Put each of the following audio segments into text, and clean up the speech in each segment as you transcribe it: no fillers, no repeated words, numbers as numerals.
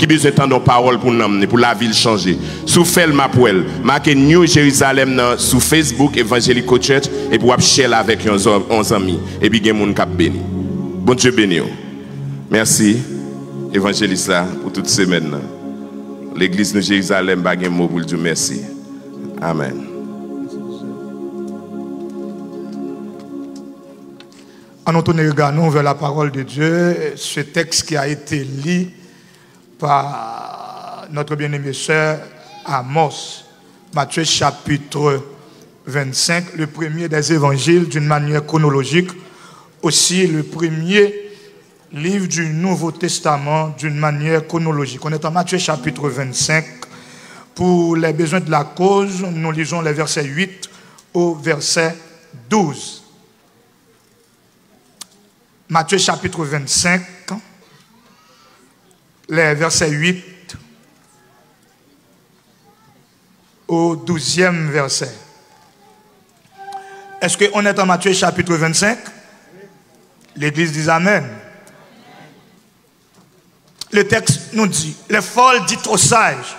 qui besoin d'entendre nos paroles pour nous, pour la ville changer. Sous Fel Mapwell, marquez New Jérusalem sur Facebook, Evangelical Church, et pour share avec nos amis. Et puis, il y a des gens qui béni. Bon Dieu béni. Merci, évangéliste là, pour toute semaine. L'église de Jérusalem, il y a un mot pour Dieu. Merci. Amen. En nous regardons vers la parole de Dieu, ce texte qui a été lu par notre bien-aimée sœur Amos, Matthieu chapitre 25, le premier des évangiles d'une manière chronologique, aussi le premier livre du Nouveau Testament d'une manière chronologique. On est en Matthieu chapitre 25. Pour les besoins de la cause, nous lisons les versets 8 au verset 12. Matthieu chapitre 25, les versets 8 au 12e verset. Est-ce qu'on est en Matthieu chapitre 25? L'Église dit Amen. Le texte nous dit, les folles dites aux sages,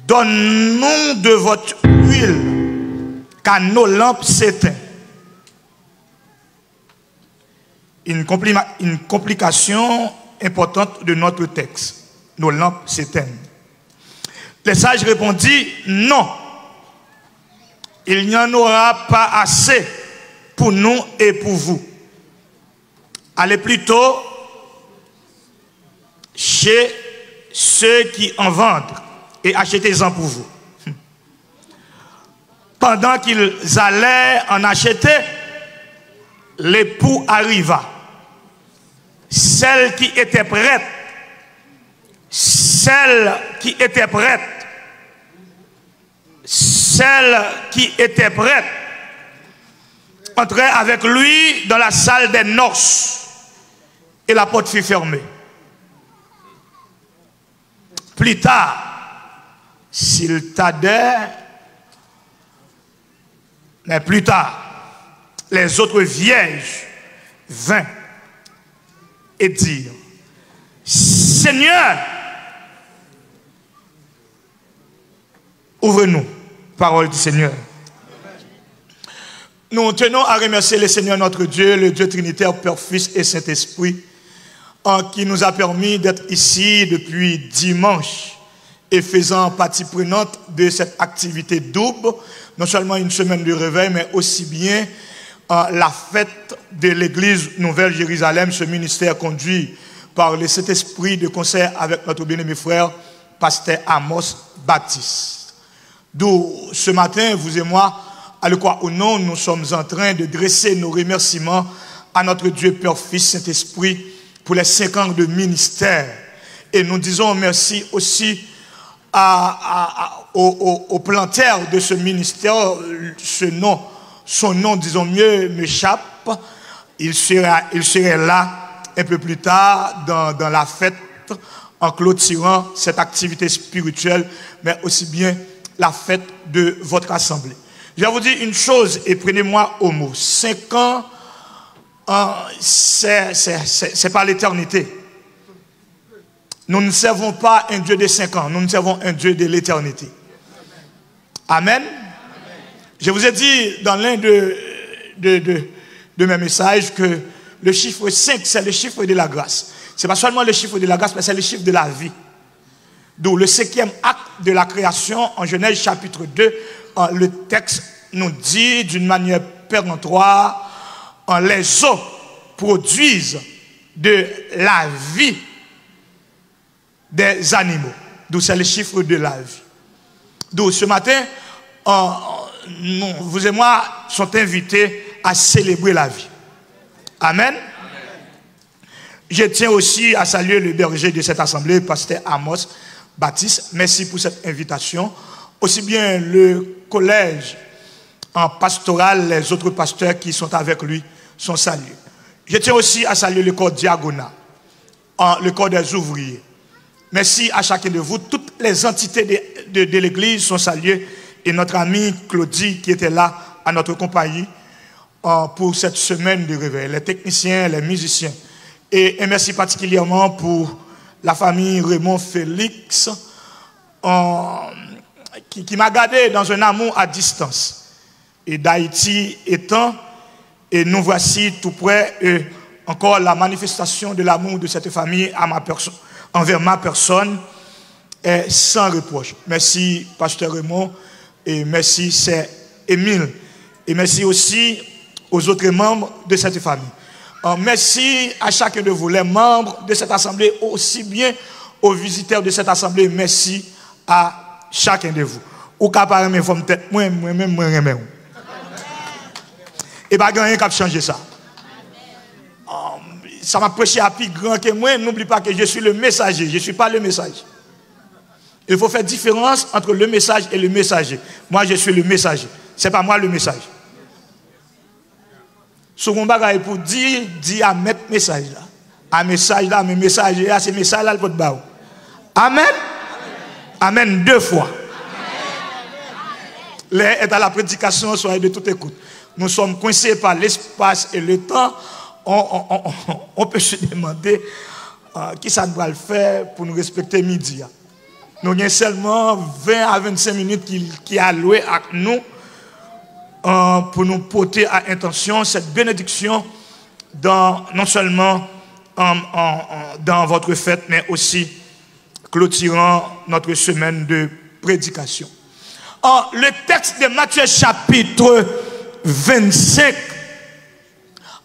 donne-nous de votre huile, car nos lampes s'éteignent. Une complication importante de notre texte. Nos lampes s'éteignent. Les sages répondirent, non, il n'y en aura pas assez pour nous et pour vous. Allez plutôt chez ceux qui en vendent et achetez-en pour vous. Pendant qu'ils allaient en acheter, l'époux arriva. Celle qui était prête entrait avec lui dans la salle des noces et la porte fut fermée. Plus tard, s'il tardait, mais plus tard, les autres vierges vinrent et dirent, Seigneur, ouvre-nous. Parole du Seigneur. Nous tenons à remercier le Seigneur notre Dieu, le Dieu Trinitaire, Père, Fils et Saint-Esprit, qui nous a permis d'être ici depuis dimanche et faisant partie prenante de cette activité double, non seulement une semaine de réveil, mais aussi bien la fête de l'Église Nouvelle Jérusalem, ce ministère conduit par le Saint-Esprit de concert avec notre bien-aimé frère, pasteur Amos Baptiste. D'où ce matin, vous et moi, à le croire ou non, nous sommes en train de dresser nos remerciements à notre Dieu, Père, Fils, Saint-Esprit, pour les 5 ans de ministère. Et nous disons merci aussi au planteur de ce ministère. Son nom, disons mieux, m'échappe. Il serait là un peu plus tard dans la fête en clôturant cette activité spirituelle, mais aussi bien la fête de votre assemblée. Je vais vous dire une chose et prenez-moi au mot. 5 ans, c'est pas l'éternité. Nous ne servons pas un Dieu de 5 ans, nous ne servons un Dieu de l'éternité. Amen. Je vous ai dit dans l'un de mes messages que le chiffre 5, c'est le chiffre de la grâce. Ce n'est pas seulement le chiffre de la grâce, mais c'est le chiffre de la vie. D'où le 5e acte de la création en Genèse chapitre 2, le texte nous dit d'une manière péremptoire, les eaux produisent de la vie des animaux. D'où c'est le chiffre de la vie. D'où ce matin, vous et moi sommes invités à célébrer la vie. Amen. Je tiens aussi à saluer le berger de cette assemblée, pasteur Amos Baptiste. Merci pour cette invitation. Aussi bien le collège en pastoral, les autres pasteurs qui sont avec lui sont salués. Je tiens aussi à saluer le corps diagonal, le corps des ouvriers. Merci à chacun de vous. Toutes les entités de l'église sont saluées. Et notre amie Claudie qui était là à notre compagnie pour cette semaine de réveil. Les techniciens, les musiciens. Et merci particulièrement pour la famille Raymond Félix, qui m'a gardé dans un amour à distance. Et d'Haïti étant, et nous voici tout près, encore la manifestation de l'amour de cette famille à ma personne, envers ma personne, est sans reproche. Merci, Pasteur Raymond, et merci, c'est Émile. Et merci aussi aux autres membres de cette famille. Merci à chacun de vous, les membres de cette assemblée, aussi bien aux visiteurs de cette assemblée. Merci à chacun de vous. Ou qu'à parler, mais il faut peut-être moi-même. Et pas rien qui a changé ça. Ça m'a prêché à plus grand que moi. N'oublie pas que je suis le messager. Je ne suis pas le message. Il faut faire différence entre le message et le messager. Moi, je suis le messager. Ce n'est pas moi le message. Ce qu'on va pour dire à mettre message là. À message là, mais message là, c'est message là, le pot de baou. Amen. Amen 2 fois. Les est à la prédication, soyez de toute écoute. Nous sommes coincés par l'espace et le temps. On peut se demander qui ça doit le faire pour nous respecter midi. Nous avons seulement 20 à 25 minutes qui est alloué à nous pour nous porter à intention cette bénédiction non seulement dans votre fête, mais aussi clôturant notre semaine de prédication. Le texte de Matthieu chapitre 25,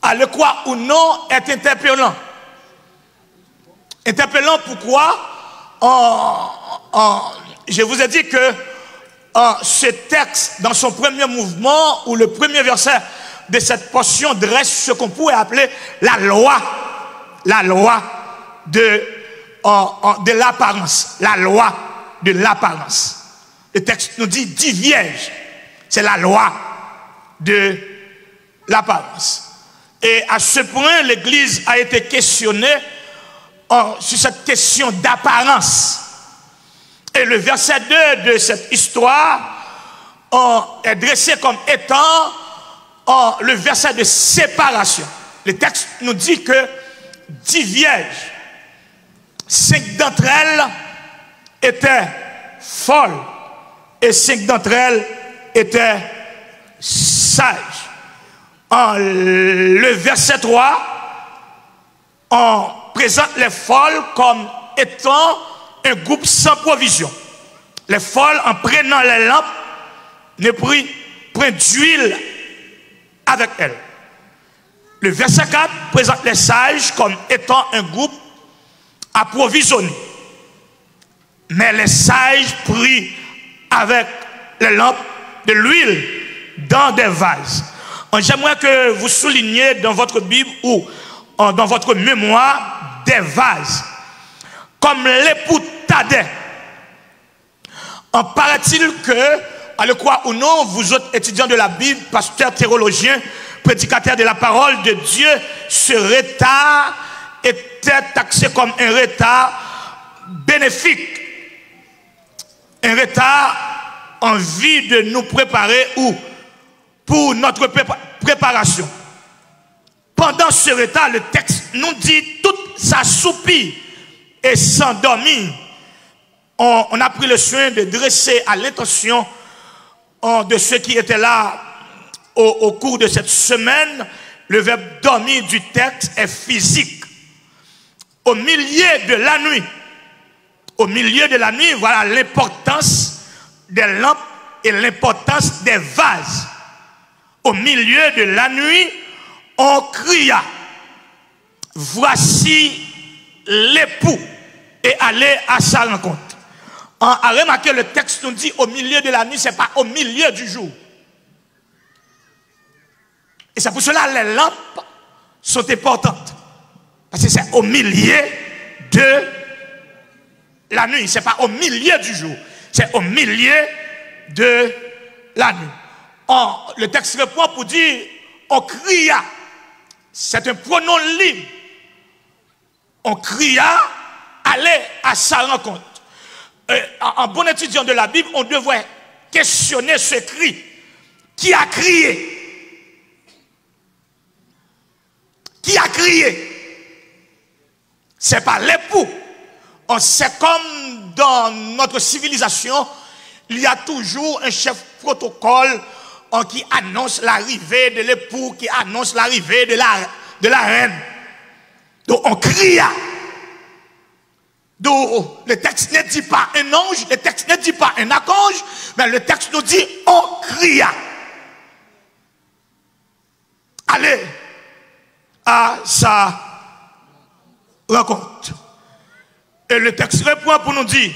à le croire ou non, est interpellant. Interpellant pourquoi? Je vous ai dit que ce texte, dans son premier mouvement, ou le premier verset de cette portion, dresse ce qu'on pourrait appeler la loi de l'apparence. La loi de l'apparence. Le texte nous dit 10 vierges. C'est la loi de l'apparence. Et à ce point, l'Église a été questionnée sur cette question d'apparence. Et le verset 2 de cette histoire est dressé comme étant le verset de séparation. Le texte nous dit que 10 vierges, 5 d'entre elles étaient folles et 5 d'entre elles étaient sages. Le verset 3, on présente les folles comme étant un groupe sans provision. Les folles, en prenant les lampes, ne prennent d'huile avec elles. Le verset 4 présente les sages comme étant un groupe approvisionné. Mais les sages prient avec les lampes de l'huile dans des vases. J'aimerais que vous souligniez dans votre Bible ou dans votre mémoire des vases. Comme l'époux Thaddée. Paraît-il que, à le croire ou non, vous autres étudiants de la Bible, pasteurs, théologiens, prédicateurs de la parole de Dieu, ce retard était taxé comme un retard bénéfique. Un retard en vue de nous préparer ou pour notre préparation. Pendant ce retard, le texte nous dit toute s'assoupit et s'endormir. On a pris le soin de dresser à l'intention de ceux qui étaient là au cours de cette semaine. Le verbe dormir du texte est physique. Au milieu de la nuit. Au milieu de la nuit, voilà l'importance des lampes et l'importance des vases. Au milieu de la nuit, on cria, voici l'époux, et allez à sa rencontre. On a remarqué, le texte nous dit au milieu de la nuit, ce n'est pas au milieu du jour. Et c'est pour cela que les lampes sont importantes. Parce que c'est au milieu de la nuit. Ce n'est pas au milieu du jour. C'est au milieu de la nuit. Le texte répond pour dire, on cria. C'est un pronom libre. On cria, allez à sa rencontre. En bon étudiant de la Bible, on devrait questionner ce cri. Qui a crié? Qui a crié? C'est pas l'époux. C'est comme dans notre civilisation, il y a toujours un chef protocole qui annonce l'arrivée de l'époux, qui annonce l'arrivée de la reine. Donc on crie. Donc le texte ne dit pas un ange, le texte ne dit pas un archange, mais le texte nous dit on crie. Allez à sa rencontre. Et le texte reprend pour nous dire,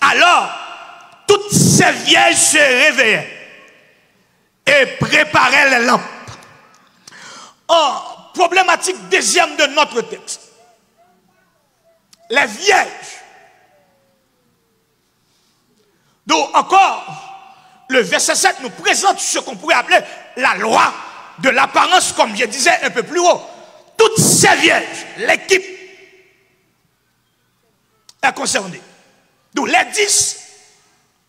alors toutes ces vieilles se réveillaient et préparaient les lampes. Problématique deuxième de notre texte. Les vierges. Donc encore, le verset 7 nous présente ce qu'on pourrait appeler la loi de l'apparence, comme je disais un peu plus haut. Toutes ces vierges, l'équipe est concernée. Donc les 10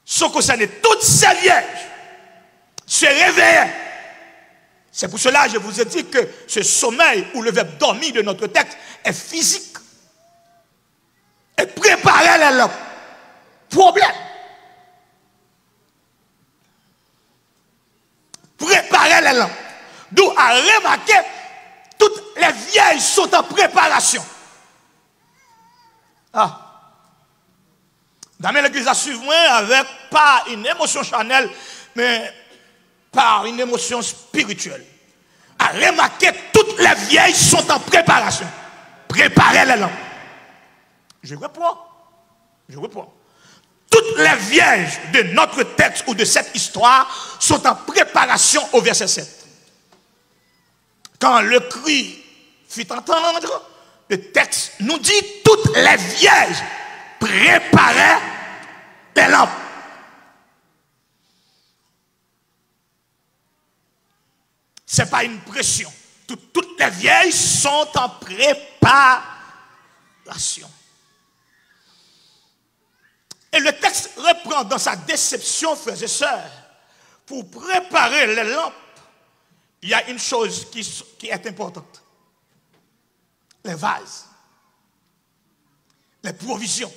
sont concernés. Toutes ces vierges se réveillaient. C'est pour cela que je vous ai dit que ce sommeil ou le verbe dormir de notre texte est physique. Et préparer les lampes. Problème. Préparer les lampes. D'où à remarquer, toutes les vieilles sont en préparation. Dans l'église à suivre moi avec pas une émotion charnelle, mais par une émotion spirituelle. À remarquer, toutes les vieilles sont en préparation. Préparer les lampes. Je réponds. Toutes les vierges de notre texte ou de cette histoire sont en préparation au verset 7. Quand le cri fit entendre, le texte nous dit toutes les vierges préparaient les lampes. Ce n'est pas une pression. Toutes les vieilles sont en préparation. Et le texte reprend dans sa déception, frères et sœurs, pour préparer les lampes, il y a une chose qui est importante. Les vases. Les provisions.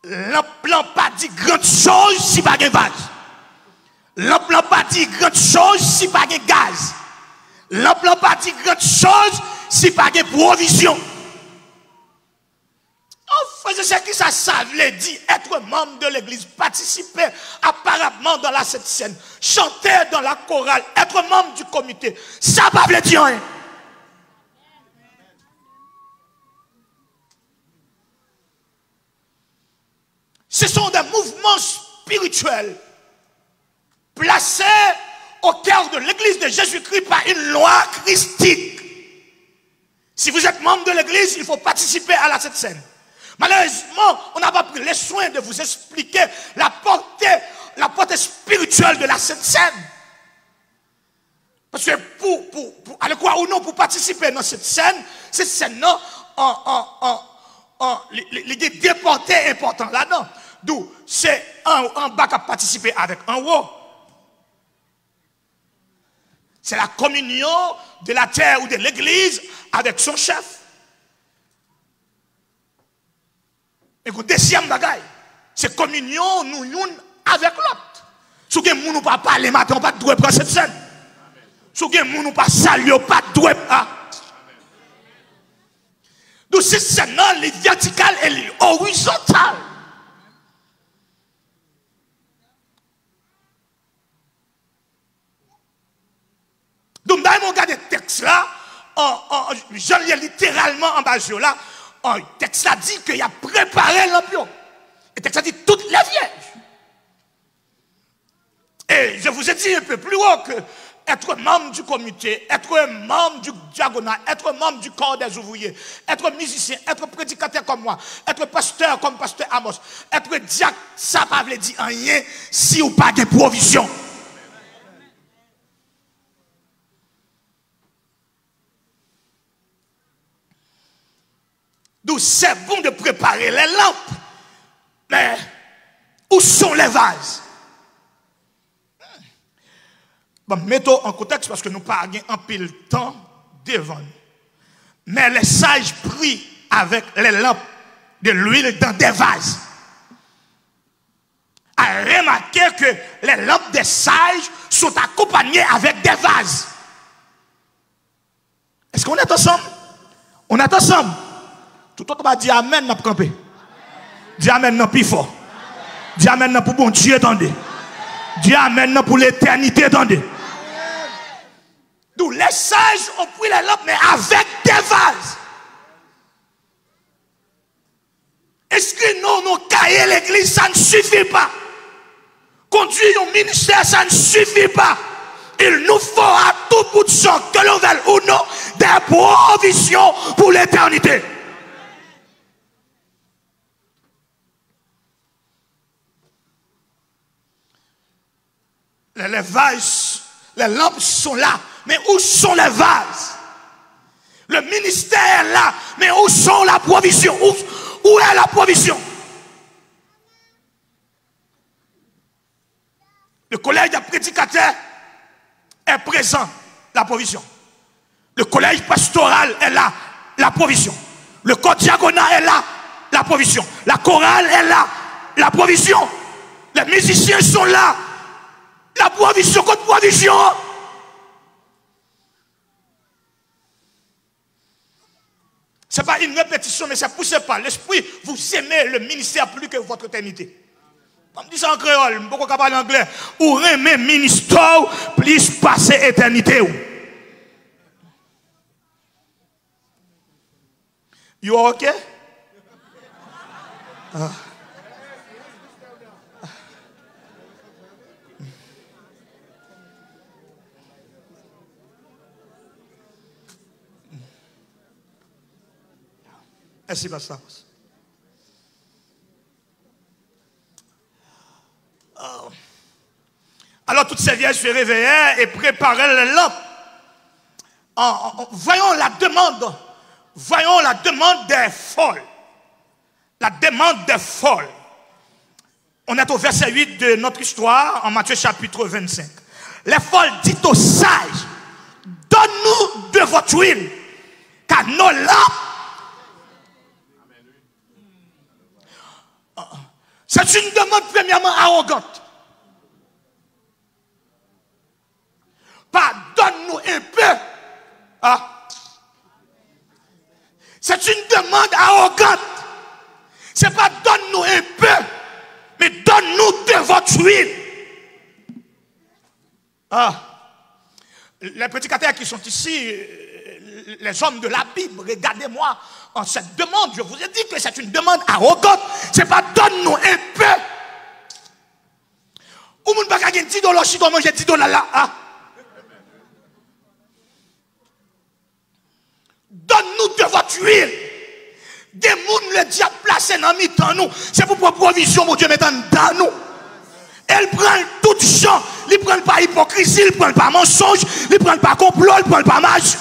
Lampe pas dit grande chose si pas de vase. Lampe pas dit grande chose si pas de gaz. Lampe pas dit grande chose si pas de provision. C'est qui ça veut dire être membre de l'église, participer apparemment dans la Sainte Seine, chanter dans la chorale, être membre du comité. Ça ne veut dire rien. Ce sont des mouvements spirituels placés au cœur de l'église de Jésus-Christ par une loi christique. Si vous êtes membre de l'église, il faut participer à la Sainte Seine. Malheureusement, on n'a pas pris les soins de vous expliquer la portée spirituelle de la Sainte Seine. Parce que pour aller quoi ou non, pour participer dans cette scène, il y a des portées importantes là-dedans. D'où c'est un bas qui a participé avec un haut. C'est la communion de la terre ou de l'église avec son chef. Écoute, deuxième bagaille, c'est communion nous avec l'autre. Si vous ne pouvez pas parler matin, on pas doit prendre cette scène. Si vous ne pas saluer, on pas doit. Donc cette scène, elle est verticale et elle est horizontale. Donc dans mon cas de texte là, je lis littéralement en bas là. Le texte a dit qu'il a préparé l'ampion. Le texte a dit toutes les vierges. Et je vous ai dit un peu plus haut que être membre du comité, être membre du diagonal, être membre du corps des ouvriers, être musicien, être prédicateur comme moi, être pasteur comme pasteur Amos, être diacre, ça ne veut dire rien si ou pas de provision. D'où c'est bon de préparer les lampes. Mais où sont les vases? Bon, mettons en contexte parce que nous n'avons pas un pile temps devant nous. Mais les sages prient avec les lampes de l'huile dans des vases. À remarquer que les lampes des sages sont accompagnées avec des vases. Est-ce qu'on est ensemble? On est ensemble. Tout le monde va dire Amen, n'a pas campé. Dis Amen, n'a plus fort. Dis Amen, n'a pour bon Dieu, attendez. Dis Amen, n'a pour l'éternité, attendez. D'où les sages ont pris les lampes, mais avec des vases. Est-ce que nous cahiers l'église, ça ne suffit pas? Conduire au ministère, ça ne suffit pas. Il nous faut à tout bout de champ, que l'on veuille ou non, des provisions pour l'éternité. Les vases, les lampes sont là, mais où sont les vases? Le ministère est là, mais où sont la provision? Où est la provision? Le collège des prédicateurs est présent, la provision. Le collège pastoral est là, la provision. Le corps diaconal est là, la provision. La chorale est là, la provision. Les musiciens sont là, la provision contre provision. Ce n'est pas une répétition, mais c'est poussé par l'esprit. Vous aimez le ministère plus que votre éternité. Comme dit ça en créole, je ne peux pas parler anglais. Ou aimer le ministère plus passer éternité. You are okay? Merci, pasteur. Alors toutes ces vierges se réveillaient et préparaient les lampes. Voyons la demande. Voyons la demande des folles. La demande des folles. On est au verset 8 de notre histoire, en Matthieu chapitre 25. Les folles disent aux sages, donne-nous de votre huile, car nos lampes. C'est une demande premièrement arrogante. Pas donne-nous un peu. C'est une demande arrogante. C'est pas donne-nous un peu, mais donne-nous de votre huile. Les prédicateurs qui sont ici, les hommes de la Bible, regardez-moi en cette demande. Je vous ai dit que c'est une demande arrogante. C'est pas donne-nous un peu. Ou moun baka gen $10 si doit manger $10 là. Donne-nous de votre huile. Des gens le diable placé dans mi-temps nous. C'est pour provision, mon Dieu, mettant dans nous. Elle prend tout champ. Il ne prend pas hypocrisie, il ne prend pas mensonge, il ne prend pas complot, il ne prend pas magie.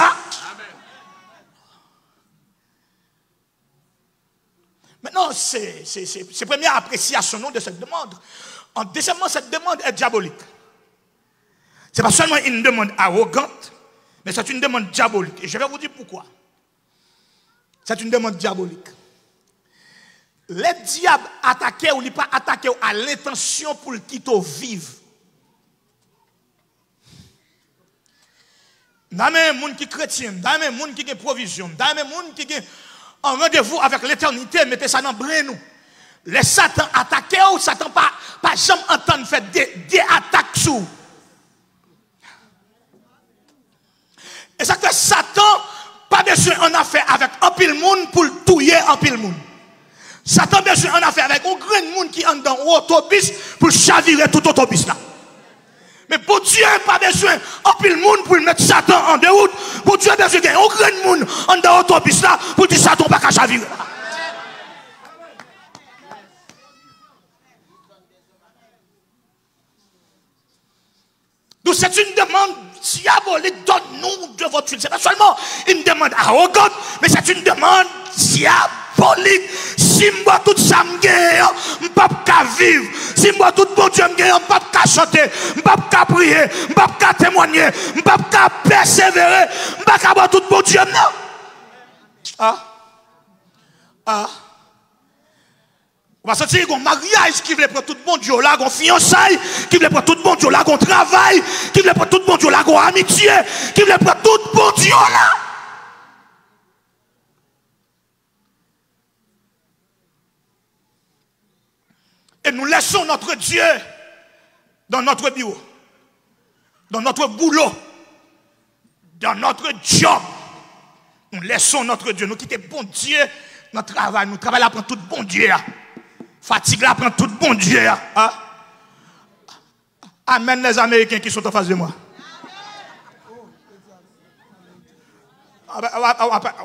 Maintenant, c'est première appréciation de cette demande. En deuxièmement, cette demande est diabolique. Ce n'est pas seulement une demande arrogante, mais c'est une demande diabolique. Et je vais vous dire pourquoi. C'est une demande diabolique. Les diables attaquent ou ne pas attaquer à l'intention pour le quitter vivre. Dans les gens qui sont chrétiens, dans les gens qui ont provision, dans les gens qui ont un rendez-vous avec l'éternité, mettez ça dans le brin nous. Les Satan attaquent ou Satan pas jamais entendre faire des attaques sur. Et ça que Satan pas besoin en affaire avec un pile monde pour le tuer un pile monde. Satan besoin en affaire avec un grand monde qui est dans l'autobus pour chavirer tout l'autobus là. Mais pour Dieu, pas besoin en pile monde pour mettre Satan en déroute. Pour Dieu, besoin d'un grand monde en dans l'autobus là pour dire Satan pas qu'à chavirer. Donc c'est une demande diabolique, donne-nous de votre huile. Ce n'est pas seulement une demande arrogante, mais c'est une demande diabolique. Si je bois tout ça, je ne peux pas vivre. Si je bois tout bon Dieu, je ne peux pas chanter, je ne peux pas prier, je ne peux pas témoigner, je ne peux pas persévérer, je ne peux pas boire tout bon Dieu. Non. On va sentir un mariage qui veut prendre tout bon Dieu là, un fiançailles qui veut prendre tout bon Dieu là, un travail qui veut prendre tout bon Dieu là, une amitié qui veut prendre tout bon Dieu là. Et nous laissons notre Dieu dans notre bureau, dans notre boulot, dans notre job. Nous laissons notre Dieu, nous quittons bon Dieu, notre travail, nous travaillons là pour tout bon Dieu. Fatigue là pour tout bon Dieu. Amen les Américains qui sont en face de moi.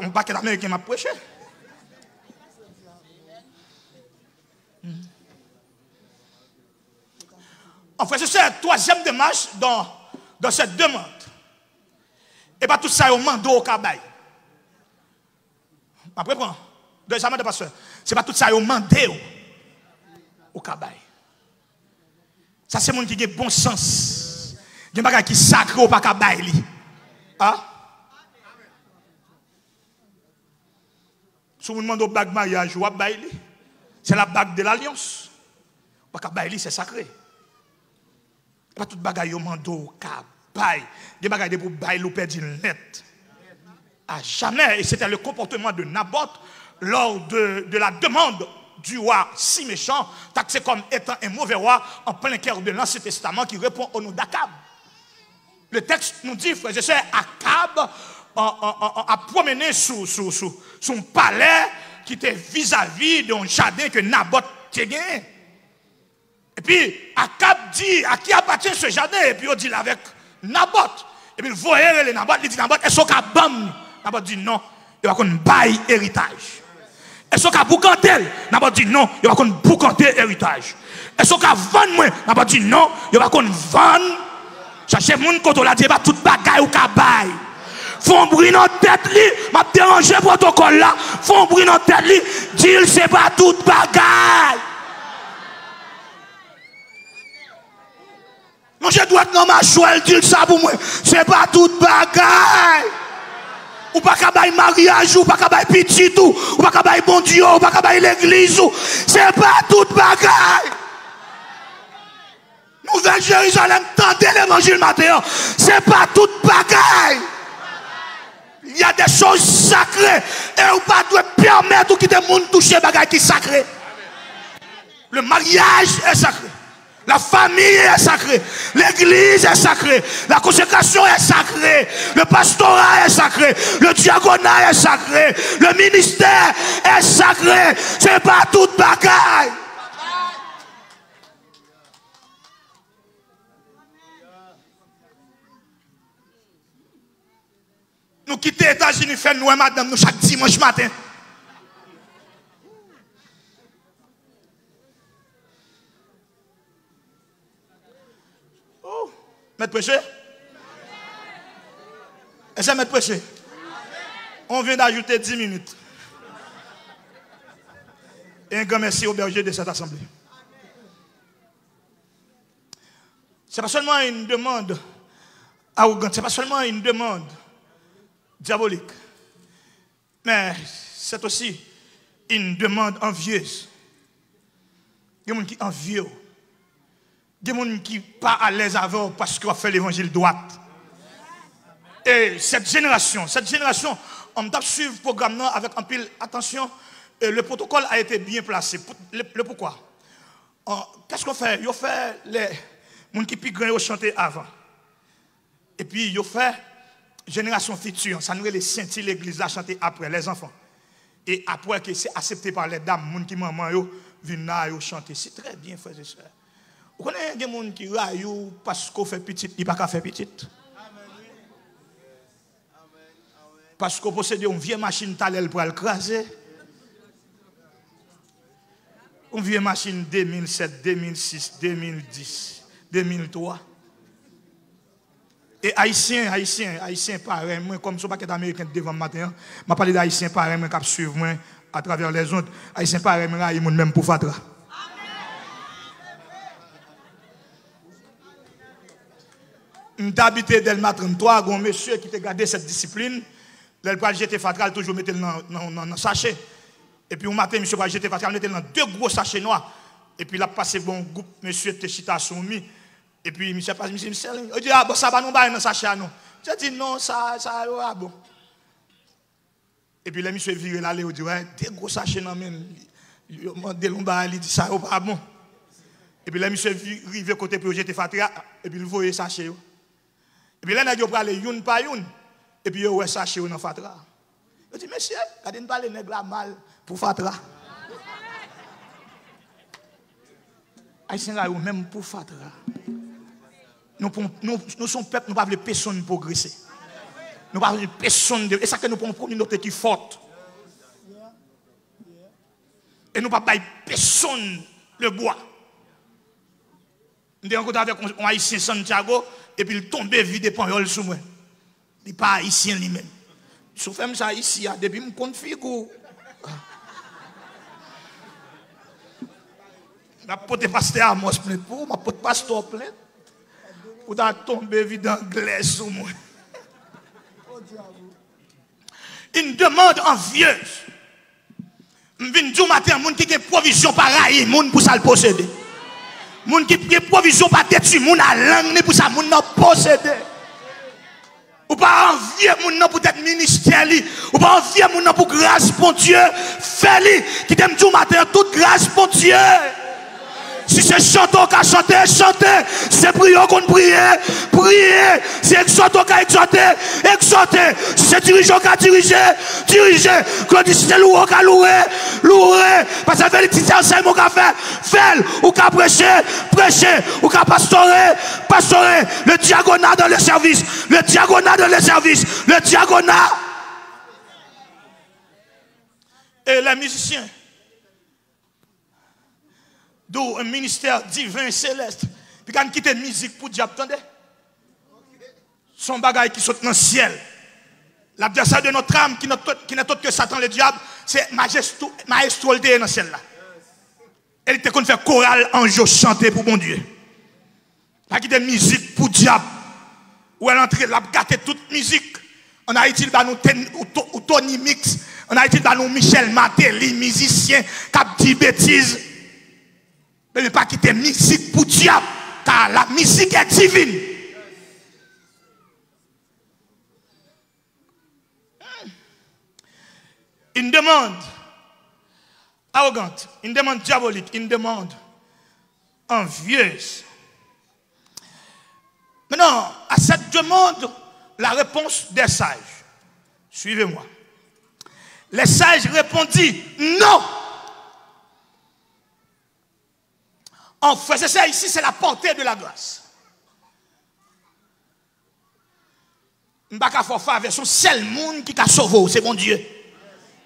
On pas que les Américains m'a prêché. En fait, c'est la troisième démarche dans cette demande. Et pas tout ça au mando au cabaye. Après, deuxièmement, pasteur, c'est pas tout ça au mandé au cabaye. Ça, c'est monde qui a bon sens. Il y a des gens qui sacré au cabaye. Si vous demandez au bague mariage, c'est la bague de l'alliance. Au cabaye, c'est sacré. Pas tout bagaille au mando au cabaye. Des bagailles pour bailler ou perdre une lettre. À jamais. Et c'était le comportement de Naboth lors de la demande du roi si méchant, taxé comme étant un mauvais roi en plein cœur de l'Ancien Testament qui répond au nom d'Akab. Le texte nous dit, frères et sœurs, Akab a promené sous son palais qui était vis-à-vis d'un jardin que Naboth tenait. Et puis, Akab dit, à qui appartient ce jardin? Et puis, on dit avec Naboth. Et puis, il voyait les Naboth, il dit Naboth, est-ce qu'on a bam? Naboth dit non, il va qu'on baille héritage. Est-ce qu'on a boucantel? Naboth dit non, il va qu'on boucanter héritage. Est-ce qu'on a vendre moi? Naboth dit non, il va qu'on vendre. Cherchez mon côté là, dit pas toute bagaille ou cabaye. Font bruit dans tête li, m'a dérangé protocole là. Font bruit dans tête li, dit c'est pas toute bagaille. Non, je dois être dans ma choix, dire ça pour moi. C'est pas toute bagaille. Ou pas qu'à bailler mariage, ou pas qu'à bailler petit, ou pas qu'à bailler bon Dieu, ou pas qu'à bailler l'église. C'est pas toute bagaille. Nouvelle Jérusalem, tendez l'évangile matin. C'est pas toute bagaille. Il y a des choses sacrées. Et ou pas doit permettre ou quitter le monde toucher bagaille qui est sacré. Le mariage est sacré. La famille est sacrée, l'église est sacrée, la consécration est sacrée, le pastorat est sacré, le diaconat est sacré, le ministère est sacré, c'est pas toute bagaille. Nous quittons les États-Unis, faire nous et madame nous chaque dimanche matin. Maître prêcher? Est-ce que maître prêcher? On vient d'ajouter 10 minutes. Et un grand merci au berger de cette assemblée. Ce n'est pas seulement une demande arrogante, ce n'est pas seulement une demande diabolique, mais c'est aussi une demande envieuse. Il y a des gens qui sont envieux. Il y a des gens qui ne sont pas à l'aise avec parce qu'on fait l'évangile droit. Et cette génération, on doit suivre le programme avec un pile attention. Le protocole a été bien placé. Le pourquoi? Qu'est-ce qu'on fait? Il fait les gens qui ont chanté avant. Et puis il fait génération future. Ça nous les sentis l'église à chanter après, les enfants. Et après que c'est accepté par les dames, les gens qui maman viennent là chanter. C'est très bien, frères et sœurs. Vous connaissez des gens qui raillent parce qu'on fait petit, il n'y a pas qu'à faire petit. Parce qu'on possède une vieille machine talel pour l'écraser. Une vieille machine 2007, 2006, 2010, 2003. Et haïtien pareil, moi comme ce paquet d'Américains devant le matin, je parle d'haïtien pareil, moi qui suivre moi à travers les ondes, haïtien pareil, moi raille même pour Fatra. D'habiter Delma 33, un monsieur qui a gardé cette discipline. Le bras jeter fatral, toujours mettre dans le sachet. Et puis, au matin, monsieur va jeter fatral, mettre dans 2 gros sachets noirs. Et puis, il a passé bon groupe, monsieur Techita soumis. Et puis, monsieur passe, monsieur, il dit, ah bon, ça va nous bailler dans le sachet, non. Je dis, non, ça va bon. Et puis, le monsieur viré là, il dit, ouais, 2 gros sachets, non, même. Il dit, ça va pas bon. Et puis, le monsieur arrive côté pour jeter fatral, et puis, il voyait le sachet. Et puis, là, il a parlé une par une. Et puis, il a sachet dans le fatra. Je dis, monsieur, regardez, nous parlons de mal pour fatra. Haïtiens, même pour fatra. Nous sommes peuple, nous ne voulons pas personne progresser. Nous ne voulons pas personne. Et ça que nous prenons une autre qui est forte. Et nous ne voulons pas personne le bois. Nous sommes avec un haïtien Santiago, et puis il tombe vide pour un sous moi. Il n'est pas haïtien lui-même. Je fais ça ici, depuis que je me configure. Je vais porter pasteur Amos plein pour, je vais porter pasteur plein. Pour tomber vide anglais sous moi. Une demande envieuse. Je viens du matin, moun qui a provision pareil, moun pour ça le posséder. Moun qui a provision pas détruire, moun a langue pour ça, moun n'a posséder. Ou pas envier moun nan pour être ministère li, ou pas envier moun nan pour grâce pour Dieu, fais-li qui t'aime du matin toute grâce pour Dieu. Si c'est chanter qu'à chanter, chanter. Si c'est prier qu'on prie, prier. Si c'est exhorter qu'à exhorter, exhorter. Si c'est diriger qu'à diriger, diriger. Si c'est louer qu'à louer, louer. Parce que c'est petit enseignement qu'à faire, faire. Ou qu'à prêcher, prêcher. Ou qu'à pastorer, pastorer. Le diagonal dans le service. Le diagonal dans le service. Le diagonal. Et les musiciens. D'où un ministère divin céleste. Puis quand on quitte la musique pour diable, attendez. Son bagage qui saute dans le ciel. L'adversaire de notre âme, qui n'est autre que Satan le diable, c'est majestualité dans le ciel là. Elle était qu'on fait chorale ange chanter pour mon Dieu. Pas quitter la musique pour diable. Ou elle entre, elle a gâté toute musique. En Haïti, il nous Tony Mix. En Haïti, il nous Michel Matéli, musicien, qui dit bêtises. Mais ne pas quitter la musique pour diable, car la musique est divine. Une demande arrogante, une demande diabolique, une demande envieuse. Maintenant, à cette demande, la réponse des sages. Suivez-moi. Les sages répondirent non. En fait, c'est ça ici, c'est la portée de la grâce. M'baka forfa avec son seul monde qui a sauvé, c'est bon Dieu.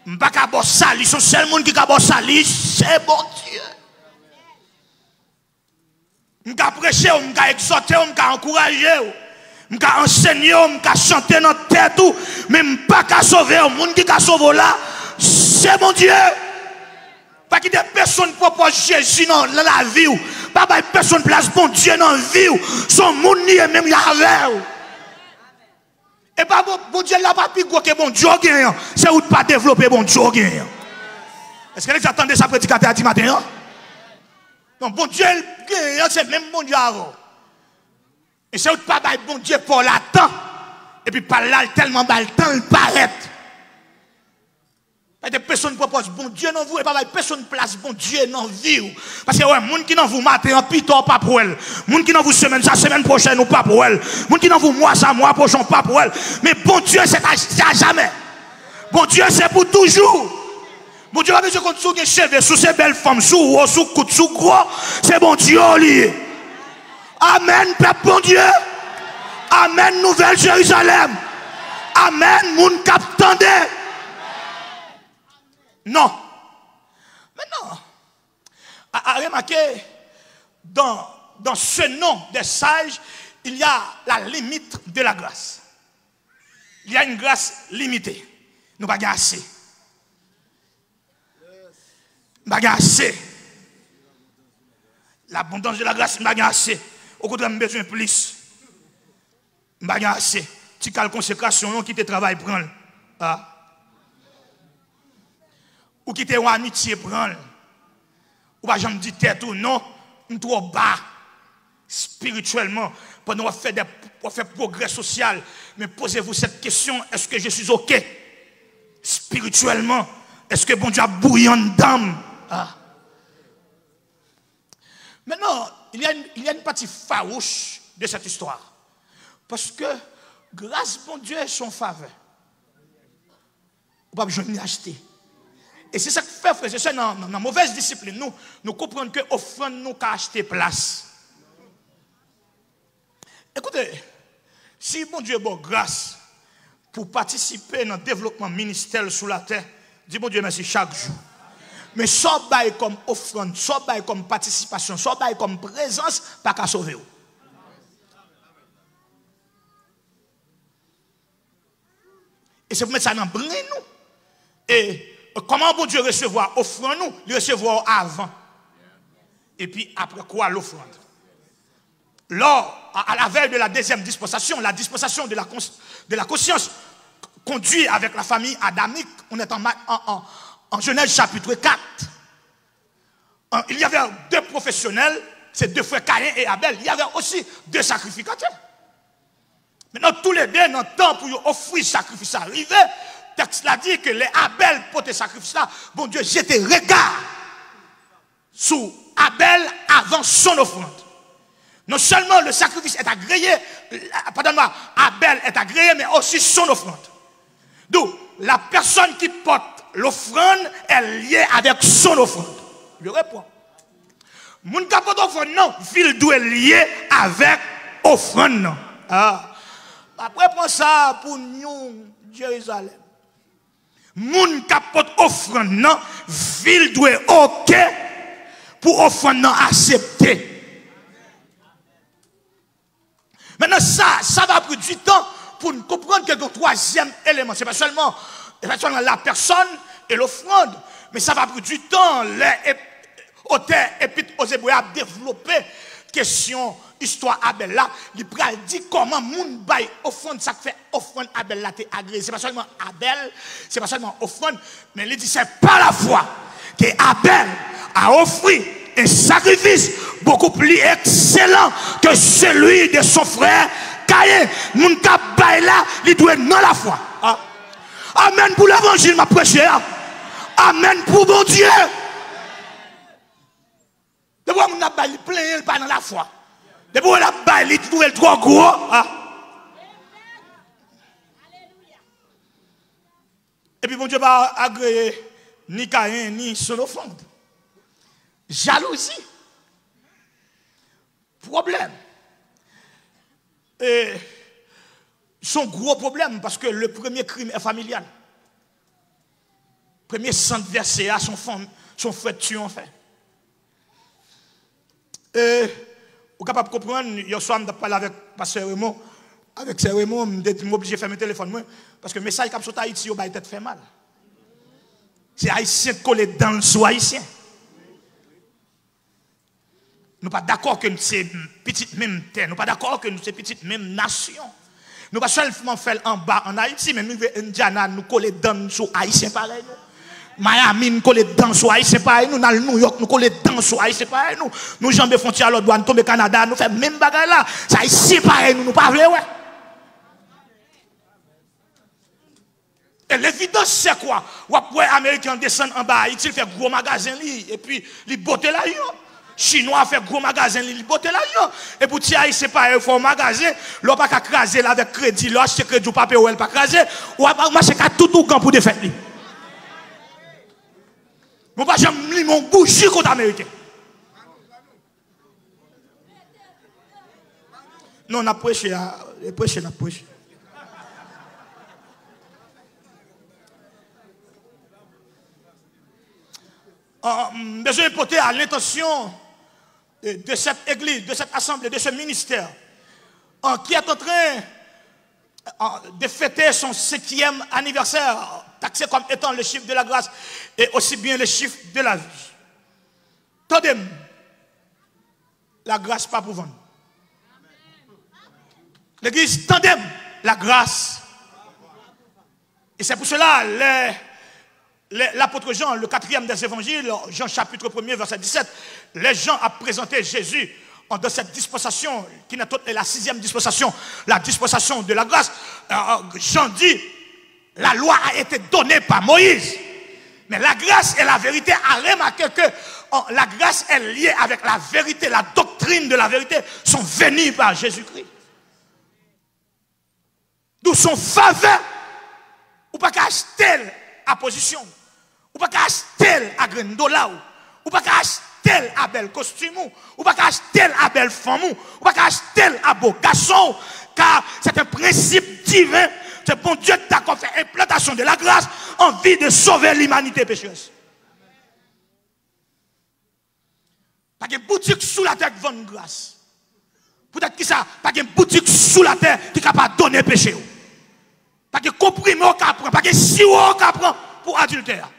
M'baka bossali, son seul monde qui a bossali, c'est bon Dieu. M'ka prêcher, m'ka exhorter, m'ka encourager, m'ka enseigner, m'ka chanter dans tête tout, mais m'baka sauver, le monde qui a sauvé là, c'est bon Dieu. Pas qu'il y ait personne propose Jésus dans la vie. Pas qu'il y ait personne place bon Dieu dans la vie. Son monde n'y est même avec. Et pas bon Dieu là pas plus gros que bon Dieu. C'est où pas développer bon Dieu. Est-ce que vous attendez ça prédicateur à matin? Non, bon Dieu, c'est même bon Dieu avant. Et c'est où pas bon Dieu pour l'attendre. Et puis par là, tellement le temps, il paraît. Pas de personne propose bon Dieu dans vous et pas personne place bon Dieu dans vie. Parce que ouais, moun qui dans vous matin en piton pas pour elle. Moun qui dans vous semaine prochaine ou pas pour elle. Moun qui dans vous mois prochain pas pour elle. Mais bon Dieu c'est à jamais. Bon Dieu c'est pour toujours. Bon Dieu va besoin qu'on sous cheveux sous ces belles femmes sous sous coude sous gros, c'est bon Dieu lié. Amen peuple bon Dieu. Amen nouvelle Jérusalem. Amen moun cap tendez. Non. Mais non. À remarquer, dans ce nom des sages, il y a la limite de la grâce. Il y a une grâce limitée. Nous ne pouvons pas assez. Nous ne pouvons pas assez. L'abondance de la grâce, nous ne pouvons pas assez. Au contraire, nous avons besoin de plus. Nous ne pouvons pas assez. Si tu as la consécration, qui te travaille, prends-le. Ah. Ou quitter une amitié prendre. Ou pas jamais dire tête ou non, nous trop bas spirituellement pendant qu'on fait progrès social. Mais posez-vous cette question, est-ce que je suis OK spirituellement? Est-ce que bon Dieu a bouillant d'âme? Ah. Maintenant, il y a une partie farouche de cette histoire. Parce que grâce bon Dieu est son faveur. On ne peut pas jamais acheter. Et c'est ça que fait, frère, c'est dans la mauvaise discipline. Nous comprenons que offrande nous qu'à acheter place. Écoutez, si bon Dieu est bon grâce pour participer dans le développement ministériel sous la terre, dis bon Dieu merci chaque jour. Mais soit bail comme offrande, soit bail comme participation, soit bail comme présence, pas qu'à sauver. Et c'est pour mettre ça dans le brin, nous. Et comment bon Dieu recevoir offrande nous? Le recevoir avant. Et puis après quoi l'offrande? Lors, à la veille de la deuxième dispensation, la dispensation de la conscience conduit avec la famille adamique, on est en Genèse chapitre 4. Il y avait deux professionnels, c'est deux frères Caïn et Abel. Il y avait aussi deux sacrificateurs. Maintenant, tous les deux, dans le temps pour offrir sacrifice arrivé, le texte l'a dit que les Abel pour tes sacrifices là, bon Dieu, jetait regard sur Abel avant son offrande. Non seulement le sacrifice est agréé, pardonne-moi, Abel est agréé, mais aussi son offrande. D'où la personne qui porte l'offrande est liée avec son offrande. Je réponds. Mon capote offrande, non, ville doit lié avec offrande, non. Ah. Après, prends ça pour nous, Jérusalem. Mon capote offrande, non, ville doit OK pour offrande, non, accepter. Maintenant, ça va prendre du temps pour nous comprendre que le troisième élément, c'est pas seulement la personne et l'offrande, mais ça va prendre du temps. Les auteurs épîtres aux Hébreux a développé question, histoire Abel là, il dit comment moun bail offrande, ça fait offrande Abel là, t'es agréé. C'est pas seulement Abel, c'est pas seulement offrande, mais il dit c'est par la foi que Abel a offert un sacrifice beaucoup plus excellent que celui de son frère Caïn. Moun ka bay là, il doit être dans la foi. Ah. Amen pour l'évangile, m'a prêché. Amen pour bon Dieu. De voir moun bay il plein, il pas dans la foi. De voir la bay il doit être trop gros. Ah. Et puis bon Dieu va agréer ni Caïn ni son offrande. Jalousie. Problème. Et son gros problème parce que le premier crime est familial. Premier sang versé à son frère tué en fait. Et vous êtes capable de comprendre, hier soir, je parlé avec Pasteur Raymond. Avec Pasteur Raymond, je suis obligé de faire mon téléphone parce que le message qui est Haïti, il a fait mal. C'est haïtien collé dans le sous haïtien. Nous ne sommes pas d'accord que nous sommes petite même terre. Nous ne sommes pas d'accord que nous sommes petite même nation. Nous ne sommes pas seulement faire en bas en Haïti, mais nous vivons Indiana, nous collons dans sous haïtien pareil. Miami, nous collons dans sous haïtien pareil. Nous dans New York, nous collons dans sous haïtien pareil. Nous jambes frontières à l'autre douane, tomber Canada, nous faisons même bagarre là. Ça haïtien pareil, nous ne pas ouais. Et l'évidence c'est quoi? Ou après Américain descend en bas, Haïti fait gros magasin et puis il botte là. Chinois fait gros magasin, il botte là. Et pour tirer Haïtien pareil, il faut un magasin, l'on pas qu'à craser là avec crédit, l'on achète crédit ou papier ou elle pas craser, ou à marcher qu'à tout camp pour défaire lui. Mon pas jamais mon bougie contre Américain. Non, on a prêché, on a prêché. Besoin de porter à l'intention de cette église, de cette assemblée, de ce ministère, qui est en train de fêter son 7e anniversaire, taxé comme étant le chiffre de la grâce et aussi bien le chiffre de la vie. Tendez, la grâce pas pour vendre. L'église tandem, la grâce Et c'est pour cela, l'apôtre Jean, le 4e des évangiles, Jean chapitre 1er, verset 17, les gens ont présenté Jésus dans cette dispensation, qui est la 6e dispensation, la dispensation de la grâce. Jean dit, la loi a été donnée par Moïse. Mais la grâce et la vérité a remarqué que la grâce est liée avec la vérité, la doctrine de la vérité sont venues par Jésus-Christ. D'où son faveur, ou pas qu'à acheter à position, ou pas qu'à acheter à Grendola, ou pas qu'à acheter à bel costume, ou pas qu'à acheter à belle femme, ou pas qu'à acheter à beau garçon, car c'est un principe divin. C'est bon Dieu qui t'a fait implantation de la grâce en vue de sauver l'humanité pécheuse. Pas une boutique sous la terre qui vend grâce. Peut-être que ça, pas une boutique sous la terre qui est capable de donner péché. Pas de comprimé au capron, pas de sirop au capron pour adultère,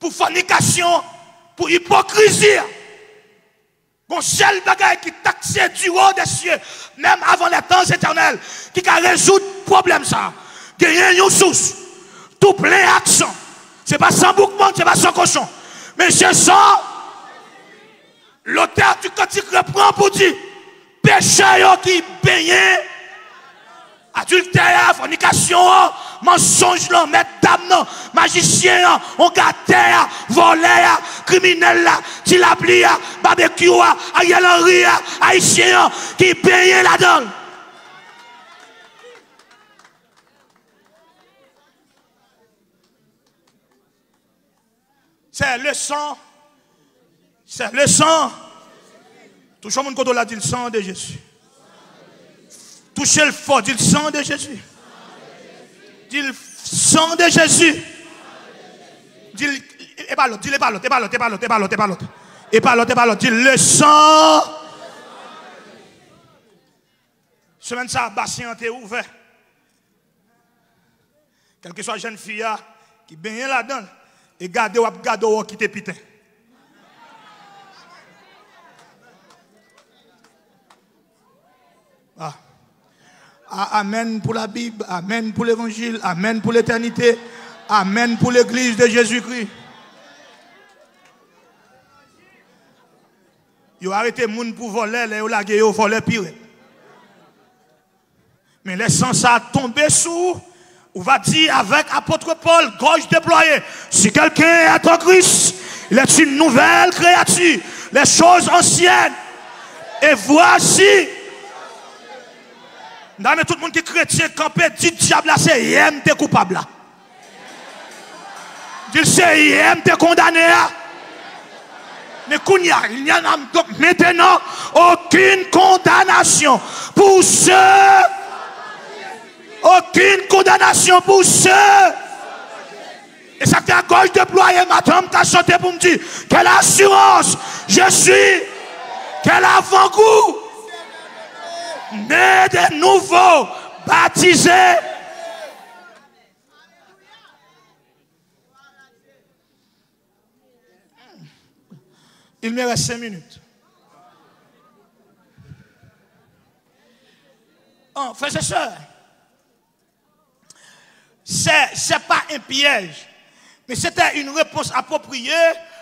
pour fornication, pour hypocrisie. Bon, seul bagage qui taxe du haut des cieux, même avant les temps éternels, qui a résoudre le problème ça. Gagner une source, tout plein d'action. C'est pas sans bouclement, c'est pas sans cochon. Mais c'est ça, l'auteur du cantique reprend pour dire, péché qui baigne, adultère, fornication, mensonge, maître d'âme, magicien, on gâté, volé, criminel, tilapli, barbecue, Ariel Henry, haïtien, qui paye là-dedans. C'est le sang. C'est le sang. Touchez mon côté là, dit le sang de Jésus. Touchez le fort, dit le sang de Jésus. Dit le sang de Jésus. Dit et pas l'autre, dit pas l'autre, dit le sang. Semaine ça, bassin est ouvert. Quelle que soit la jeune fille qui baigne là-dedans, et gardez ou qui te pitin. Ah. Amen pour la Bible, amen pour l'évangile, amen pour l'éternité, amen pour l'église de Jésus-Christ. Ils ont arrêté les gens pour voler, les laguer, ils voler pire. Mais laissant ça tomber sous, on va dire avec apôtre Paul, gorge déployée, si quelqu'un est en Christ, il est une nouvelle créature, les choses anciennes, et voici. Mais tout le monde qui est chrétien, campé, dit diable là, c'est IM, t'es coupable là. Dit c'est IM, t'es condamné là. Mais il n'y a donc maintenant aucune condamnation pour ceux. Aucune condamnation pour ceux. Et ça fait à gauche déployer, madame, qui a chanté pour me dire quelle assurance je suis, quel avant-goût. Né de nouveau, baptisé. Il me reste 5 minutes. Oh, frères et sœurs, c'est pas un piège, mais c'était une réponse appropriée